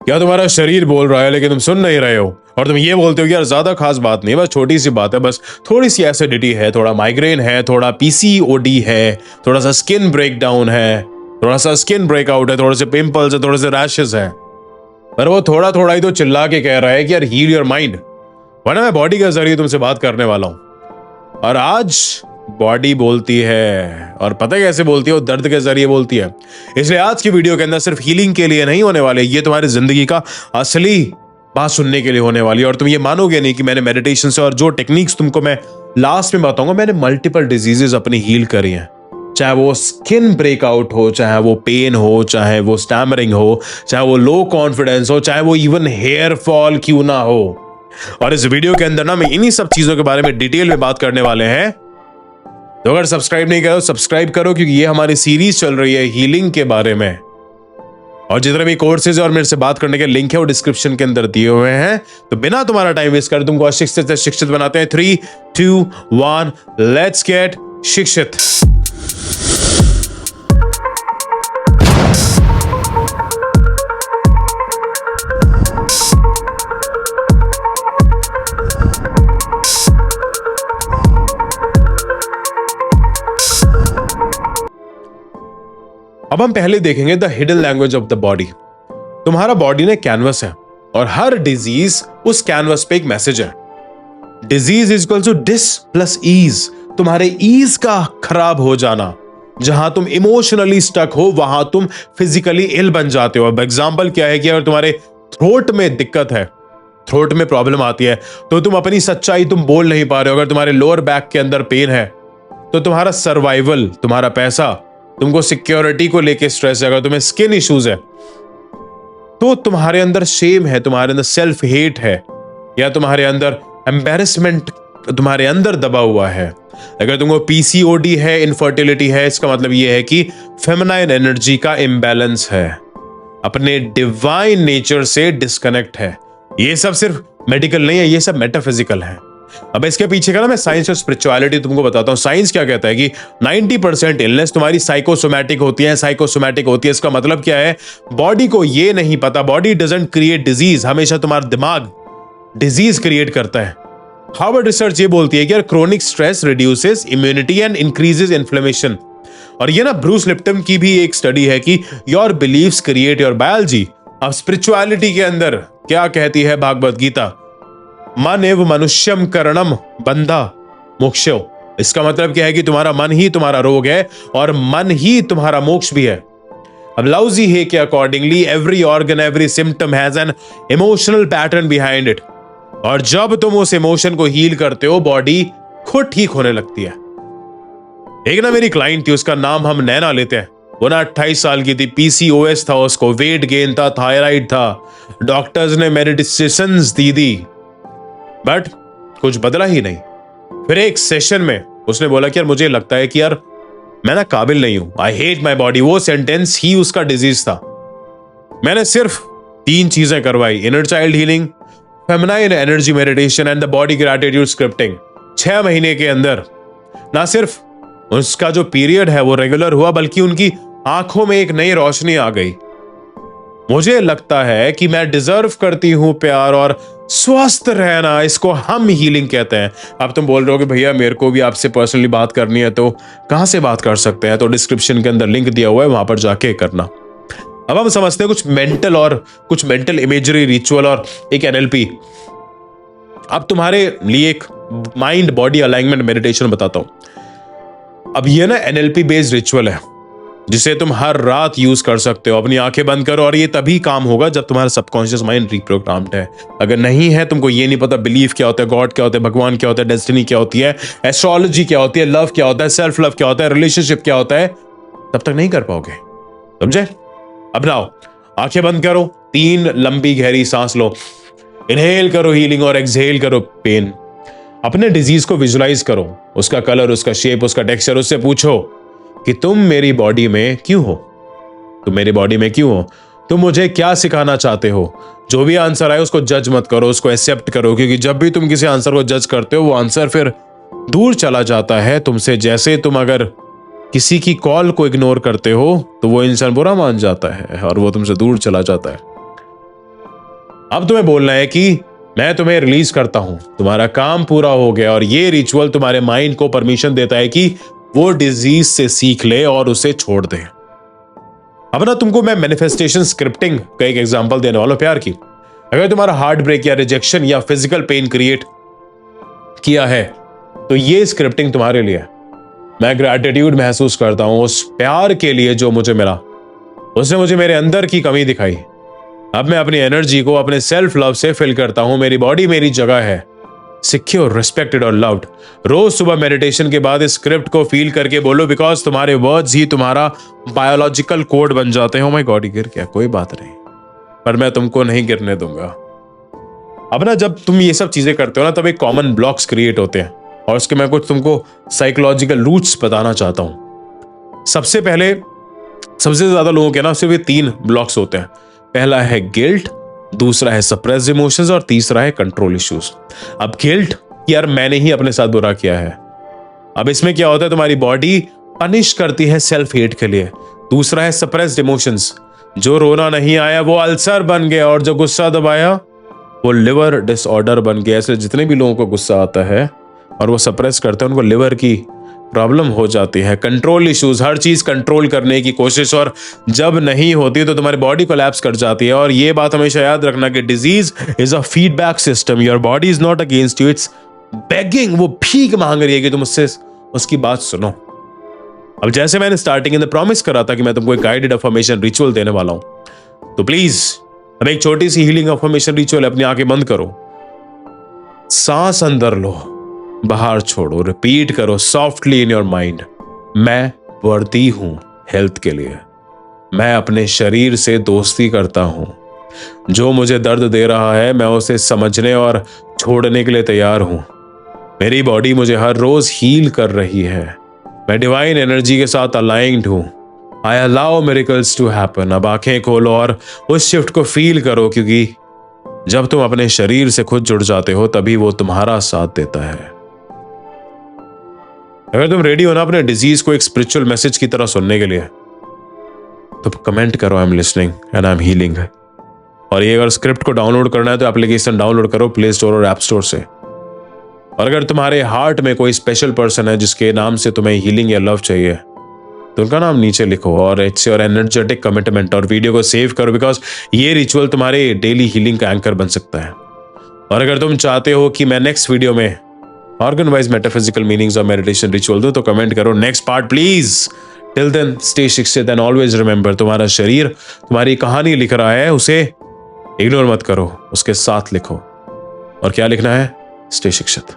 क्या तुम्हारा शरीर बोल रहा है लेकिन तुम सुन नहीं रहे हो, और तुम ये बोलते हो कि यार ज्यादा खास बात नहीं, बस छोटी सी बात है, बस थोड़ी सी एसिडिटी है, थोड़ा माइग्रेन है, थोड़ा पीसीओडी है, थोड़ा सा स्किन ब्रेकडाउन है, थोड़ा सा स्किन ब्रेकआउट है, थोड़े से पिंपल्स है, थोड़े से रैशेस है। पर वो थोड़ा थोड़ा ही तो चिल्ला के कह रहा है कि यार हील योर माइंड, वरना मैं बॉडी के जरिए तुमसे बात करने वाला हूं। और आज बॉडी बोलती है, और पता है कैसे बोलती है? वो दर्द के जरिए बोलती है। इसलिए आज की वीडियो के अंदर सिर्फ हीलिंग के लिए नहीं होने वाले, ये तुम्हारी जिंदगी का असली बात सुनने के लिए होने वाली है। और तुम ये मानोगे नहीं कि मैंने मेडिटेशन से और जो टेक्निक्स तुमको मैं लास्ट में बताऊंगा, मैंने मल्टीपल डिजीजेस अपनी हील करी हैं। चाहे वो स्किन ब्रेकआउट हो, चाहे वो पेन हो, चाहे वो स्टैमरिंग हो, चाहे वो लो कॉन्फिडेंस हो, चाहे वो इवन हेयर फॉल क्यों ना हो। और इस वीडियो के अंदर ना मैं इन्हीं सब चीजों के बारे में डिटेल में बात करने वाले हैं। तो अगर सब्सक्राइब नहीं करो, सब्सक्राइब करो, क्योंकि ये हमारी सीरीज चल रही है हीलिंग के बारे में। और जितने भी कोर्सेज और मेरे से बात करने के लिंक है वो डिस्क्रिप्शन के अंदर दिए हुए हैं। तो बिना तुम्हारा टाइम वेस्ट कर तुमको अशिक्षित से शिक्षित बनाते हैं। 3, 2, 1, लेट्स गेट शिक्षित। अब हम पहले देखेंगे the hidden language of the body. तुम्हारा बॉडी ने कैनवस है, और हर डिजीज उस कैनवस पे एक मैसेज है। Disease is equal to dis plus ease. तुम्हारे ईज का खराब हो जाना, जहां तुम इमोशनली स्टक हो वहां तुम फिजिकली इल बन जाते हो। अब एग्जाम्पल क्या है कि अगर तुम्हारे थ्रोट में दिक्कत है, थ्रोट में प्रॉब्लम आती है, तो तुम अपनी सच्चाई तुम बोल नहीं पा रहे हो। अगर तुम्हारे लोअर बैक के अंदर पेन है, तो तुम्हारा सर्वाइवल, तुम्हारा पैसा, तुमको सिक्योरिटी को लेके स्ट्रेस है। अगर तुम्हें स्किन इश्यूज है, तो तुम्हारे अंदर शेम है, तुम्हारे अंदर सेल्फ हेट है, या तुम्हारे अंदर एम्बैरेसमेंट तुम्हारे अंदर दबा हुआ है। अगर तुमको पीसीओडी है, इनफर्टिलिटी है, इसका मतलब यह है कि फेमिनाइन एनर्जी का इम्बैलेंस है, अपने डिवाइन नेचर से डिस्कनेक्ट है। ये सब सिर्फ मेडिकल नहीं है, ये सब मेटाफिजिकल है। अब इसके पीछे का ना मैं साइंस और स्पिरिचुअलिटी तुमको बताता हूं। साइंस क्या कहता है कि 90% इलनेस तुम्हारी साइकोसोमैटिक होती है। साइकोसोमैटिक होती है, इसका मतलब क्या है? बॉडी को ये नहीं पता, बॉडी डजंट क्रिएट डिजीज, हमेशा तुम्हारा दिमाग डिजीज क्रिएट करता है। हार्वर्ड रिसर्च ये बोलती है कि यार chronic stress reduces immunity and increases inflammation. और ये ना ब्रूस लिप्टन की भी एक स्टडी है कि your beliefs create your biology. अब स्पिरिचुअलिटी के अंदर क्या कहती है भागवत गीता? मन एव मनुष्यम करणम बंधा मोक्षो। इसका मतलब क्या है कि तुम्हारा मन ही तुम्हारा रोग है, और मन ही तुम्हारा मोक्ष भी है। अब लाउजी है कि accordingly every organ, every symptom has an emotional pattern behind it. और जब तुम उस इमोशन को हील करते हो, बॉडी खुद ठीक होने लगती है। एक ना मेरी क्लाइंट थी, उसका नाम हम नैना लेते हैं। वो ना 28 साल की थी, पीसीओएस था उसको, वेट गेन था, थायराइड था, डॉक्टर्स ने मेडिसिन्स दी, बट कुछ बदला ही नहीं। फिर एक सेशन में उसने बोला कि यार मुझे लगता है कि यार मैं ना काबिल नहीं हूं, आई हेट माई बॉडी। वो सेंटेंस ही उसका डिजीज था। मैंने सिर्फ 3 चीजें करवाई: inner child healing, feminine energy meditation and the body gratitude scripting. 6 महीने के अंदर ना सिर्फ उसका जो पीरियड है वो रेगुलर हुआ, बल्कि उनकी आंखों में एक नई रोशनी आ गई। मुझे लगता है कि मैं डिजर्व करती हूं प्यार और स्वस्थ रहना, इसको हम हीलिंग कहते हैं। अब तुम बोल रहे हो कि भैया मेरे को भी आपसे पर्सनली बात करनी है, तो कहां से बात कर सकते हैं? तो डिस्क्रिप्शन के अंदर लिंक दिया हुआ है, वहां पर जाके करना। अब हम समझते हैं कुछ मेंटल इमेजरी, रिचुअल और एक एनएलपी। अब तुम्हारे लिए एक माइंड बॉडी अलाइनमेंट मेडिटेशन बताता हूं। अब ये ना एनएलपी बेस्ड रिचुअल है, जिसे तुम हर रात यूज कर सकते हो। अपनी आंखें बंद करो, और ये तभी काम होगा जब तुम्हारा सबकॉन्शियस माइंड रिप्रोग्राम्ड है। अगर नहीं है, तुमको ये नहीं पता बिलीफ क्या होता है, गॉड क्या होता है, भगवान क्या होता है, डेस्टिनी क्या होती है, एस्ट्रोलॉजी क्या होती है, लव क्या होता है, सेल्फ लव क्या होता है, रिलेशनशिप क्या होता है, तब तक नहीं कर पाओगे। समझे? अब नाओ आंखें बंद करो, 3 लंबी गहरी सांस लो, इनहेल करो हीलिंग और एक्सहेल करो पेन। अपने डिजीज को विजुलाइज करो, उसका कलर, उसका शेप, उसका टेक्सचर। उससे पूछो कि तुम मेरी बॉडी में क्यों हो? तुम मेरी बॉडी में क्यों हो? तुम मुझे क्या सिखाना चाहते हो? जो भी आंसर आए उसको जज मत करो, उसको एक्सेप्ट करो, क्योंकि जब भी तुम किसी आंसर को जज करते हो, वो आंसर फिर दूर चला जाता है तुमसे। जैसे तुम अगर किसी की कॉल को इग्नोर करते हो, तो वो इंसान बुरा मान जाता है और वो तुमसे दूर चला जाता है। अब तुम्हें बोलना है कि मैं तुम्हें रिलीज करता हूं, तुम्हारा काम पूरा हो गया। और ये रिचुअल तुम्हारे माइंड को परमिशन देता है कि वो डिजीज से सीख ले और उसे छोड़ दे। अब ना तुमको मैं मैनिफेस्टेशन स्क्रिप्टिंग का एक एग्जांपल देने वाला हूं प्यार की। अगर तुम्हारा हार्ट ब्रेक या रिजेक्शन या फिजिकल पेन क्रिएट किया है तो ये स्क्रिप्टिंग तुम्हारे लिए। मैं ग्रैटिट्यूड महसूस करता हूं उस प्यार के लिए जो मुझे मिला, उसने मुझे मेरे अंदर की कमी दिखाई। अब मैं अपनी एनर्जी को अपने सेल्फ लव से फिल करता हूं। मेरी बॉडी मेरी जगह है, सिक्योर, रिस्पेक्टेड और लव्ड। रोज सुबह मेडिटेशन के बाद इस स्क्रिप्ट को फील करके बोलो, बिकॉज तुम्हारे वर्ड्स ही तुम्हारा बायोलॉजिकल कोड बन जाते हैं। ओ माय गॉड, गिर गया, कोई बात नहीं, पर मैं तुमको नहीं गिरने दूंगा। अब ना जब तुम ये सब चीजें करते हो ना, तब एक कॉमन ब्लॉक्स क्रिएट होते हैं और उसके मैं कुछ तुमको साइकोलॉजिकल रूट्स बताना चाहता हूं। सबसे पहले सबसे ज्यादा लोगों के ना सिर्फ ये 3 ब्लॉक्स होते हैं। पहला है गिल्ट, दूसरा है सप्रेस्ड इमोशंस और तीसरा है कंट्रोल इश्यूज। अब गिल्ट, यार मैंने ही अपने साथ बुरा किया है। अब इसमें क्या होता है, तुम्हारी बॉडी पनिश करती है सेल्फ हेट के लिए। दूसरा है सप्रेस्ड इमोशंस, जो रोना नहीं आया वो अल्सर बन गया और जो गुस्सा दबाया वो लिवर डिसऑर्डर बन गया। ऐसे जितने भी लोगों को गुस्सा आता है और वो सप्रेस करते हैं, उनको लिवर की प्रॉब्लम हो जाती है। कंट्रोल इश्यूज, हर चीज कंट्रोल करने की कोशिश, और जब नहीं होती तो तुम्हारी बॉडी कोलैप्स कर जाती है। और ये बात हमेशा याद रखना कि disease is a feedback system. Your body is not against you, it's begging, वो भीख मांग रही है कि तुम उससे उसकी बात सुनो। अब जैसे मैंने स्टार्टिंग में प्रॉमिस करा था कि मैं तुमको एक गाइडेड अफर्मेशन रिचुअल देने वाला हूं, तो प्लीज अब एक छोटी सी हीलिंग अफर्मेशन रिचुअल। अपनी आंखें बंद करो, सांस अंदर लो, बाहर छोड़ो, रिपीट करो सॉफ्टली इन योर माइंड, मैं वर्दी हूं हेल्थ के लिए। मैं अपने शरीर से दोस्ती करता हूं। जो मुझे दर्द दे रहा है मैं उसे समझने और छोड़ने के लिए तैयार हूं। मेरी बॉडी मुझे हर रोज हील कर रही है। मैं डिवाइन एनर्जी के साथ अलाइंड हूं। I allow miracles to happen. अब आंखें खोलो और उस शिफ्ट को फील करो, क्योंकि जब तुम अपने शरीर से खुद जुड़ जाते हो तभी वो तुम्हारा साथ देता है। अगर तुम रेडी हो ना अपने डिजीज को एक स्पिरिचुअल मैसेज की तरह सुनने के लिए, तो कमेंट करो I am listening and I am healing. और ये अगर स्क्रिप्ट को डाउनलोड करना है तो एप्लीकेशन डाउनलोड करो प्ले स्टोर और ऐप स्टोर से। और अगर तुम्हारे हार्ट में कोई स्पेशल पर्सन है जिसके नाम से तुम्हें हीलिंग या लव चाहिए, तो उनका नाम नीचे लिखो और इट्स योर एनर्जेटिक कमिटमेंट, और वीडियो को सेव करो, बिकॉज ये रिचुअल तुम्हारे डेली हीलिंग का एंकर बन सकता है। और अगर तुम चाहते हो कि मैं नेक्स्ट वीडियो में ऑर्गन वाइज मेटाफिजिकल मीनिंग्स और मेडिटेशन रिचुअल दूं, तो कमेंट करो next part please. Till then stay शिक्षित एंड ऑलवेज रिमेंबर, तुम्हारा शरीर तुम्हारी कहानी लिख रहा है, उसे इग्नोर मत करो, उसके साथ लिखो। और क्या लिखना है? स्टे शिक्षित।